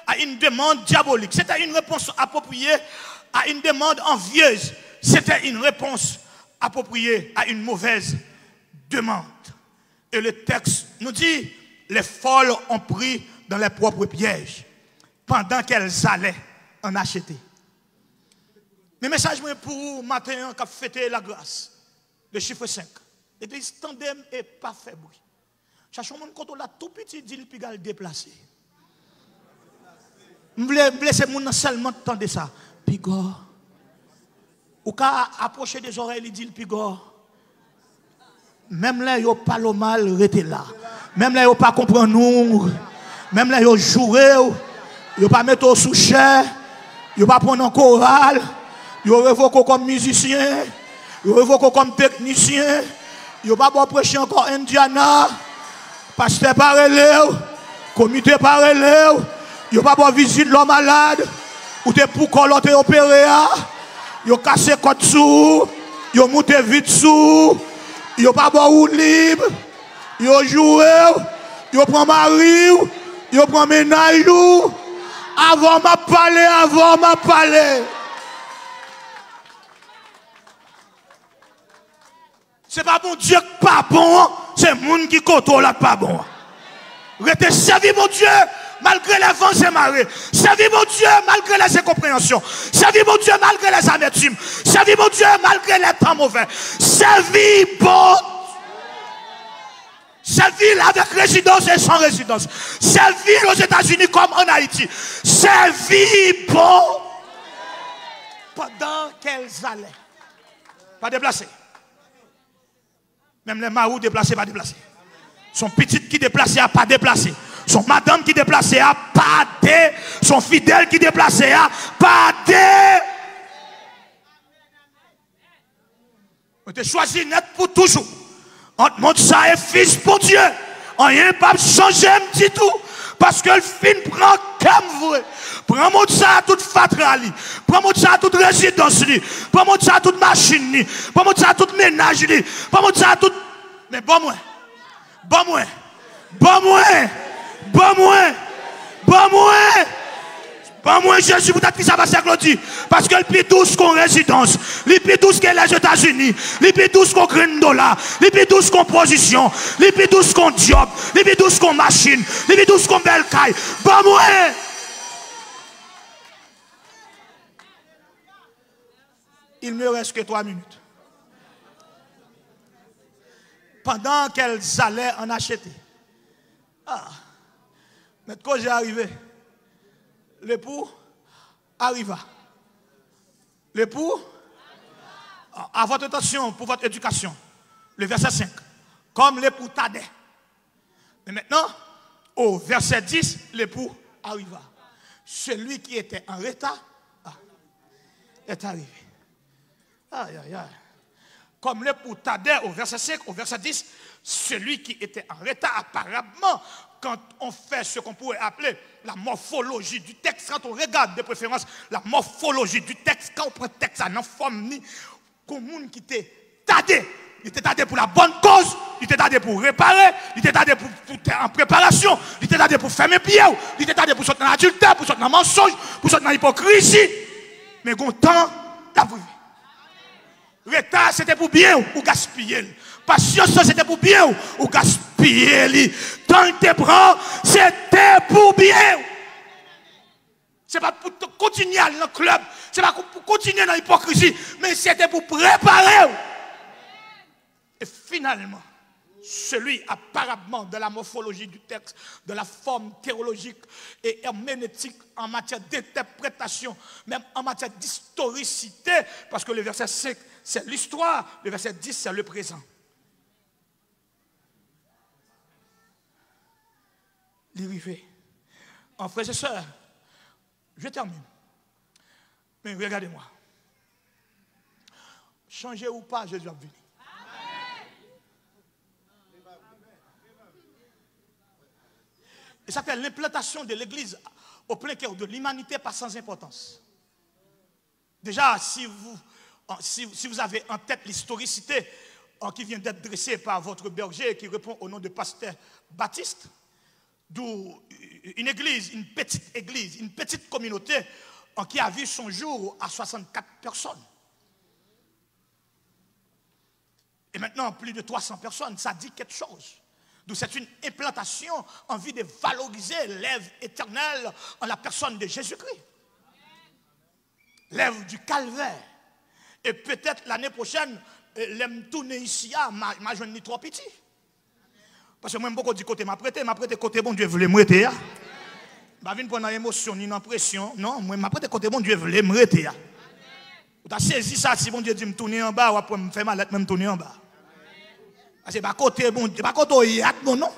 à une demande diabolique. C'était une réponse appropriée à une demande envieuse. C'était une réponse appropriée à une mauvaise demande. Et le texte nous dit, les folles ont pris dans leurs propres pièges pendant qu'elles allaient en acheter. Mes messages pour vous, matin, qui a fêté la grâce, le chiffre 5. L'église tandem et pas fait bruit. Cherchons mon côté là, tout petit, dit le pigal déplacé. Je voulais blesser mon seulement entendre ça. Pigor. Ou qu'à approcher des oreilles, il dit le pigor. Même là, il n'y a pas le mal, restez là. Même là, il n'y a pas comprendre nous. Même là, il y a joué. Il n'y a pas mettre au sous-cher. Il n'y a pas prendre en chorale. Il y a révoqué comme musicien. Il y a révoqué comme technicien. Il n'y a pas prêcher encore Indiana. Pasteur par relève. Comité par relève. Il n'y a pas visite l'homme malade. Ou t'es pour qu'on l'autre opéré. Yo cassé côte sous, yo monté vite sous, yo pas bon route libre, Yo joué, yo prend mari, yo prend ménage. Avant m'a parlé. C'est pas mon Dieu qui pas bon, c'est le monde qui contrôle pas bon. Restez servi mon Dieu malgré les vents et marées. Servi mon Dieu malgré les incompréhensions. Servi mon Dieu malgré les amertumes. Servi mon Dieu malgré les temps mauvais. Servi bon. Servir avec résidence et sans résidence. Servir aux États-Unis comme en Haïti. Servir bon. Pendant qu'elles allaient. Pas déplacer. Même les marous déplacés, pas déplacés. Son petit qui déplacé a pas déplacé. Son madame qui déplacé a pas dé. Son fidèle qui déplacé a pas dé. On te choisi net pour toujours. Entre monde ça et fils pour Dieu. Rien pas changer un petit tout. Parce que le film prend comme vrai. Prends mon ça à toute fatra li. Prends mon ça à toute résidence li. Prends mon ça à toute machine li. Prends mon ça à toute ménage li. Prends mon ça à toute. Mais bon moi. Bon moi Jésus pour t'être ça va s'accrocher parce que le plus douce qu'on résidence, le plus douce que les États-Unis, le plus douce qu'on $1, le plus douce qu'on position, le plus douce qu'on job, le plus douce qu'on machine, le plus douce qu'on belle caille. Bon moi. Il me reste que 3 minutes. Pendant qu'elles allaient en acheter. Mais quand j'ai arrivé, l'époux arriva. L'époux, à votre attention pour votre éducation, le verset 5, comme l'époux tardait. Mais maintenant, au verset 10, l'époux arriva. Celui qui était en retard est arrivé. Aïe, aïe, aïe. Comme l'époux tardait au verset 5, au verset 10, celui qui était en retard, apparemment, quand on fait ce qu'on pourrait appeler la morphologie du texte, quand on regarde de préférence la morphologie du texte, quand on prend le texte en forme, comme monde qui était tardé, il était tardé pour la bonne cause, il était tardé pour réparer, il était tardé pour en préparation, il était tardé pour fermer pied, il était tardé pour sortir dans l'adultère, pour sortir dans le mensonge, pour sortir dans l'hypocrisie. Mais content, la vie. Retard, c'était pour bien ou gaspiller. Patience, c'était pour bien ou gaspiller. Tant que tu prends, c'était pour bien. Ce n'est pas pour continuer dans le club, ce n'est pas pour continuer dans l'hypocrisie, mais c'était pour préparer. Et finalement, celui apparemment de la morphologie du texte, de la forme théologique et herméneutique en matière d'interprétation, même en matière d'historicité, parce que le verset 5, c'est l'histoire, le verset 10, c'est le présent. L'arrivée. En frères et sœurs, je termine. Mais regardez-moi. Changer ou pas, Jésus a venu. Et ça s'appelle l'implantation de l'Église au plein cœur de l'humanité pas sans importance. Déjà, si vous avez en tête l'historicité qui vient d'être dressée par votre berger qui répond au nom de pasteur Baptiste, d'où une église, une petite communauté qui a vu son jour à 64 personnes. Et maintenant, plus de 300 personnes, ça dit quelque chose. D'où c'est une implantation en vue de valoriser l'œuvre éternelle en la personne de Jésus-Christ. L'œuvre du calvaire. Et peut-être l'année prochaine, l'aime tourner ici, ma jeune ni trop petit. Parce que moi, beaucoup du côté m'a prêté côté bon Dieu voulait me prêter. Je ne vais pas prendre émotion ni pression. Non, moi, m'a prêté côté bon Dieu voulait me prêter. Vous avez saisi ça, si bon Dieu dit me tourner en bas, ou après me faire mal, me tourner en bas. C'est pas côté bon Dieu, pas côté bon non.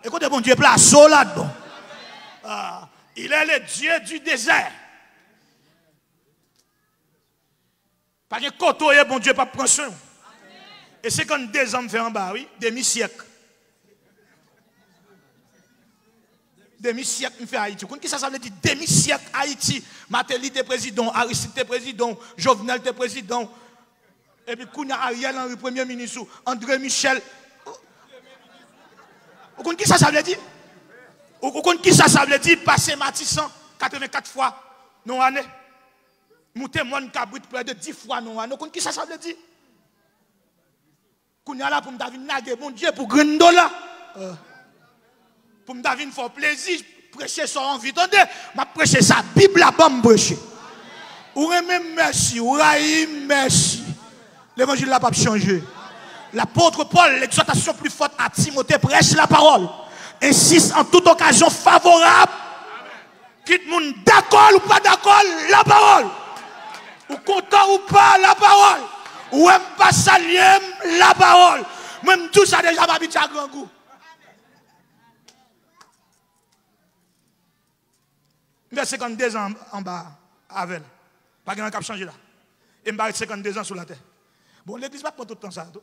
Et côté bon Dieu place là-dedans. Il est le Dieu du désert. Pas que côté bon Dieu pas prendre soin. Et 52 ans me fait en bas, oui, demi-siècle. Demi-siècle me fait Haïti. Qu'est-ce que ça veut dire demi-siècle Haïti? Matéli était président, Aristide était président, Jovenel était président. Et puis, Kounia Ariel Henry, premier ministre, André Michel. Vous comprenez qui ça veut dire? Vous comprenez qui ça veut dire? Passer Matissan 84 fois non année. Monter mon cabrit près de 10 fois non année. Vous comprenez qui ça veut dire? Qu'on y a là pour me dire naguer mon Dieu pour grand dollar. Pour me dire faire plaisir, prêcher son envie. Attendez, m'a prêcher sa Bible là-bas me prêcher. Ou même merci, ou merci. L'évangile n'a pas changé. L'apôtre Paul, l'exhortation plus forte à Timothée, prêche la parole. Insiste en toute occasion favorable. Quitte moun d'accord ou pas d'accord, la parole. Ou content ou pas, la parole. Ou même pas saluer, la parole. Même tout ça déjà m'a habitué à grand goût. J'ai 52 ans en bas avec elle. Pas grand cap changer là. Et je 52 ans sur la terre. Bon, l'église va pas tout le temps ça. Je ne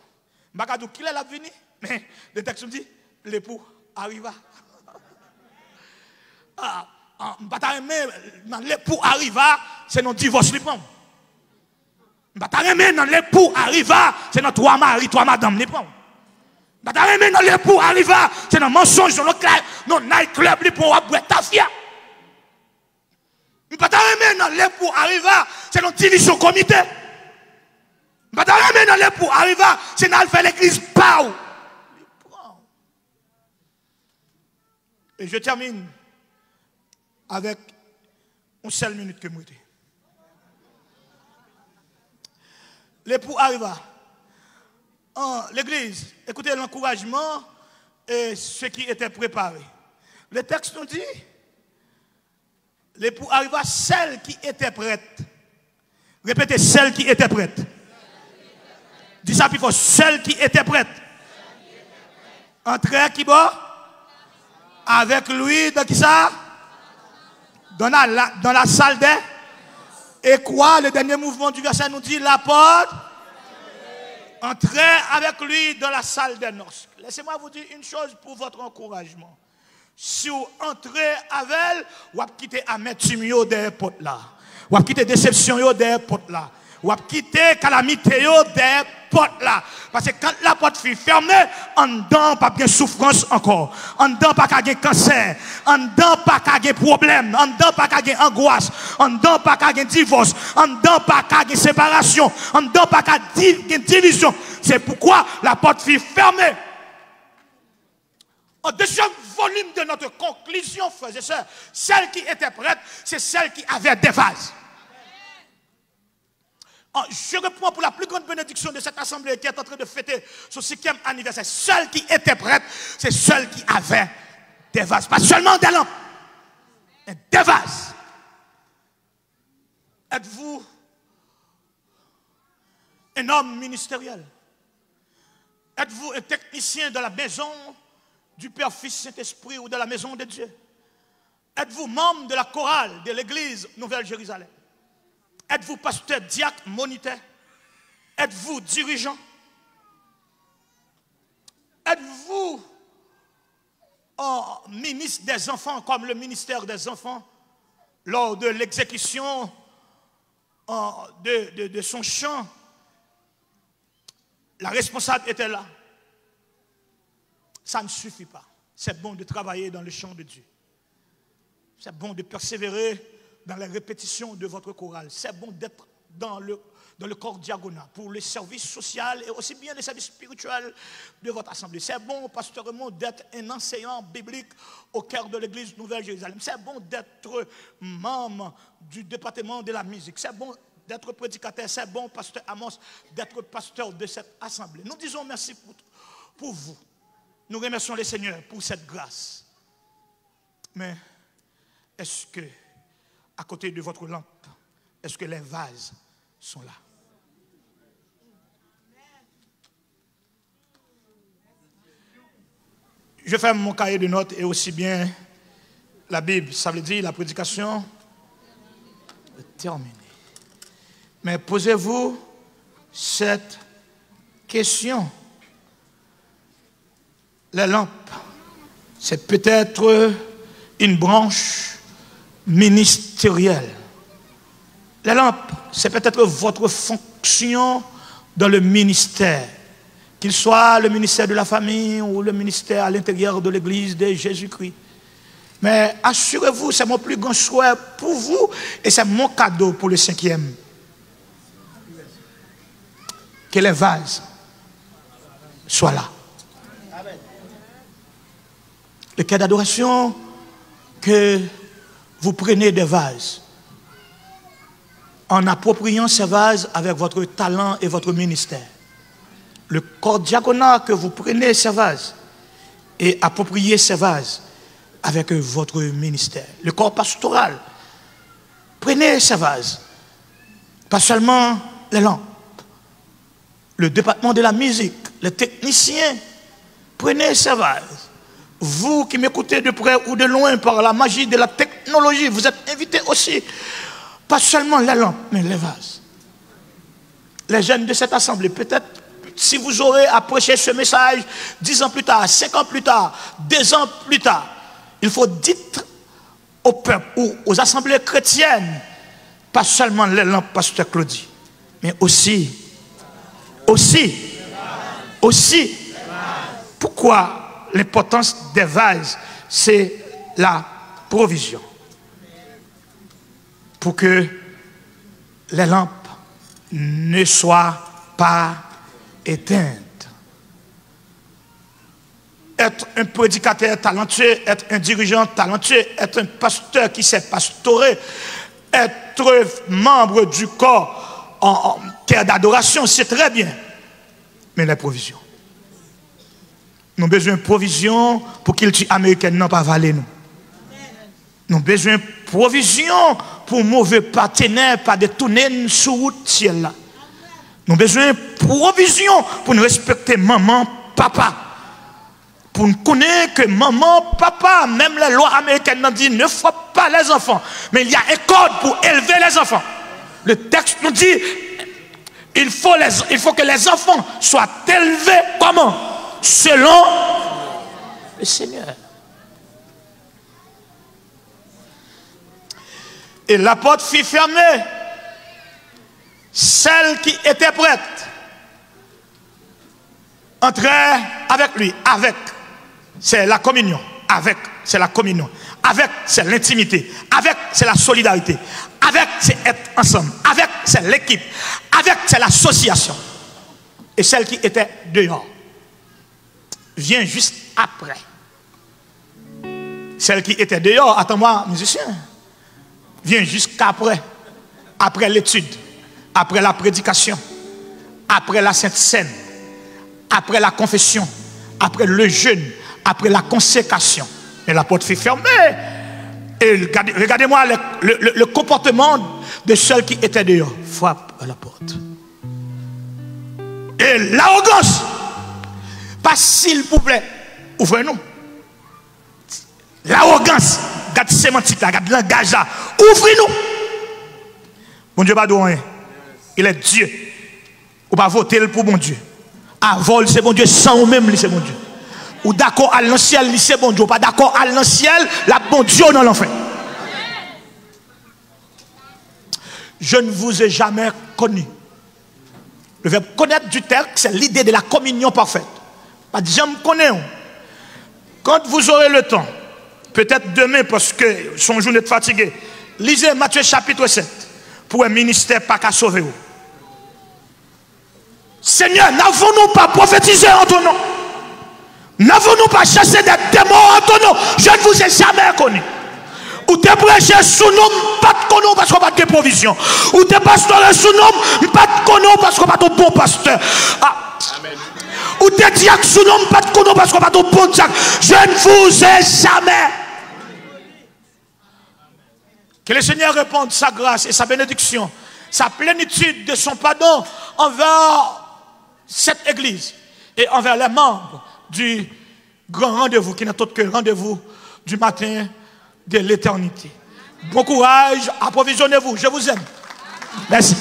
sais pas qui est venu, mais le texte me dit l'époux arriva. L'époux arriva, c'est notre divorce. Je ne sais pas l'époux arriva, c'est notre trois mari, trois madame. Je ne sais pas l'époux arriva, c'est notre mensonge, notre nightclub pour boire ta fille. Je ne sais pas l'époux arriva, c'est notre division comité. Dans l'époux arriva, c'est dans faire l'église Pau. Et je termine avec une seule minute que moi. L'époux arriva. L'église, écoutez l'encouragement et ce qui était préparé. Le texte nous dit, l'époux arriva, celle qui était prête. Répétez, celle qui était prête. Dis ça plus fort, celle qui était prête. Entrer qui bon? Avec lui, dans qui ça? Dans la salle des. Et quoi? Le dernier mouvement du verset nous dit la porte. Entrer avec lui dans la salle des noces. Laissez-moi vous dire une chose pour votre encouragement. Si vous entrez avec elle, vous allez quitter amertume des portes là. Vous allez quitter déception des portes là. Ou à quitter calamité des portes là. Parce que quand la porte fut fermée, en dedans pas de souffrance encore. En dedans pas de cancer. En dedans pas de problème. En dedans pas de angoisse. En dedans pas de divorce. En dedans pas de séparation. En dedans pas de division. C'est pourquoi la porte fut fermée. Au deuxième volume de notre conclusion, frères et sœurs, celle qui était prête, c'est celle qui avait des vases. Je reprends pour la plus grande bénédiction de cette assemblée qui est en train de fêter son 5e anniversaire. Celle qui était prête, c'est celle qui avait des vases. Pas seulement des lampes, mais des vases. Êtes-vous un homme ministériel? Êtes-vous un technicien de la maison du Père, Fils, Saint-Esprit ou de la maison de Dieu? Êtes-vous membre de la chorale de l'église Nouvelle-Jérusalem? Êtes-vous pasteur, diacre, moniteur? Êtes-vous dirigeant? Êtes-vous ministre des enfants comme le ministère des enfants lors de l'exécution de son chant? La responsable était là. Ça ne suffit pas. C'est bon de travailler dans le champ de Dieu. C'est bon de persévérer dans la répétition de votre chorale. C'est bon d'être dans le corps diagonal pour le service social et aussi bien le service spirituel de votre assemblée. C'est bon, pasteur Raymond, d'être un enseignant biblique au cœur de l'église Nouvelle-Jérusalem. C'est bon d'être membre du département de la musique. C'est bon d'être prédicateur. C'est bon, pasteur Amos, d'être pasteur de cette assemblée. Nous disons merci pour vous. Nous remercions le Seigneur pour cette grâce. Mais est-ce que à côté de votre lampe, est-ce que les vases sont là? Je ferme mon cahier de notes et aussi bien la Bible. Ça veut dire la prédication est terminée. Mais posez-vous cette question. Les lampes, c'est peut-être une branche ministérielle. Les lampes, c'est peut-être votre fonction dans le ministère. qu'il soit le ministère de la famille ou le ministère à l'intérieur de l'église de Jésus-Christ. Mais assurez-vous, c'est mon plus grand souhait pour vous et c'est mon cadeau pour le 5e. Que les vases soient là. Le cas d'adoration, que vous prenez des vases en appropriant ces vases avec votre talent et votre ministère. Le corps diaconal, que vous prenez ces vases et appropriez ces vases avec votre ministère. Le corps pastoral, prenez ces vases, pas seulement les lampes. Le département de la musique, les techniciens, prenez ces vases. Vous qui m'écoutez de près ou de loin par la magie de la technologie, vous êtes invités aussi, pas seulement les lampes, mais les vases. Les jeunes de cette assemblée, peut-être, si vous aurez approché ce message 10 ans plus tard, 5 ans plus tard, 2 ans plus tard, il faut dire au peuple ou aux assemblées chrétiennes, pas seulement les lampes, pasteur Claudie, mais aussi, pourquoi l'importance des vases, c'est la provision. Pour que les lampes ne soient pas éteintes. Être un prédicateur talentueux, être un dirigeant talentueux, être un pasteur qui sait pastorer, être membre du corps en terre d'adoration, c'est très bien. Mais les provisions. Nous avons besoin de provisions pour qu'il tue américain n'ont pas valé nous. Nous avons besoin de provisions pour mauvais partenaires, pas de tourner sur route ciel là. Nous avons besoin de provisions pour nous respecter maman, papa. Pour nous connaître que maman, papa, même les lois américaines nous disent ne frappe pas les enfants. Mais il y a un code pour élever les enfants. Le texte nous dit il faut que les enfants soient élevés comment? Selon le Seigneur. Et la porte fut fermée. Celle qui était prête entrait avec lui. Avec, c'est la communion. Avec, c'est la communion. Avec, c'est l'intimité. Avec, c'est la solidarité. Avec, c'est être ensemble. Avec, c'est l'équipe. Avec, c'est l'association. Et celle qui était dehors vient juste après. Celle qui était dehors, attends-moi, musicien, vient jusqu'après. Après l'étude, après la prédication, après la Sainte Seine, après la confession, après le jeûne, après la consécration. Et la porte fut fermée. Et regardez-moi le comportement de celle qui était dehors. Frappe à la porte. Et l'arrogance. Pas s'il vous plaît. Ouvrez-nous. L'arrogance. Regarde sémantique là. Regarde langage là. Ouvrez-nous. Bon Dieu pas de rien. Il est Dieu. Ou pas voter pour bon Dieu. À vol c'est bon Dieu. Sans même c'est bon Dieu. Ou d'accord à l'ancien, c'est bon Dieu. Pas d'accord à l'ancien, la bon Dieu dans l'enfer. Je ne vous ai jamais connu. Le verbe connaître du texte, c'est l'idée de la communion parfaite. Pas dire, je me connais. Quand vous aurez le temps, peut-être demain, parce que son journée est fatigué, lisez Matthieu chapitre 7, pour un ministère pas qu'à sauver. Seigneur, n'avons-nous pas prophétisé en ton nom? N'avons-nous pas chassé des démons en ton nom? Je ne vous ai jamais connu. Ou t'es prêché sous nom, pas de connu parce qu'on n'a pas de provision. Ou t'es pasteur sous nom, pas de connu parce qu'on n'a pas de bon pasteur. Ah. Ou t'es diacre sous nom, pas de connu parce qu'on n'a pas de bon diacre. Je ne vous ai jamais. Que le Seigneur réponde sa grâce et sa bénédiction, sa plénitude de son pardon envers cette église et envers les membres du grand rendez-vous qui n'est autre que le rendez-vous du matin de l'éternité. Bon courage, approvisionnez-vous, je vous aime. Merci.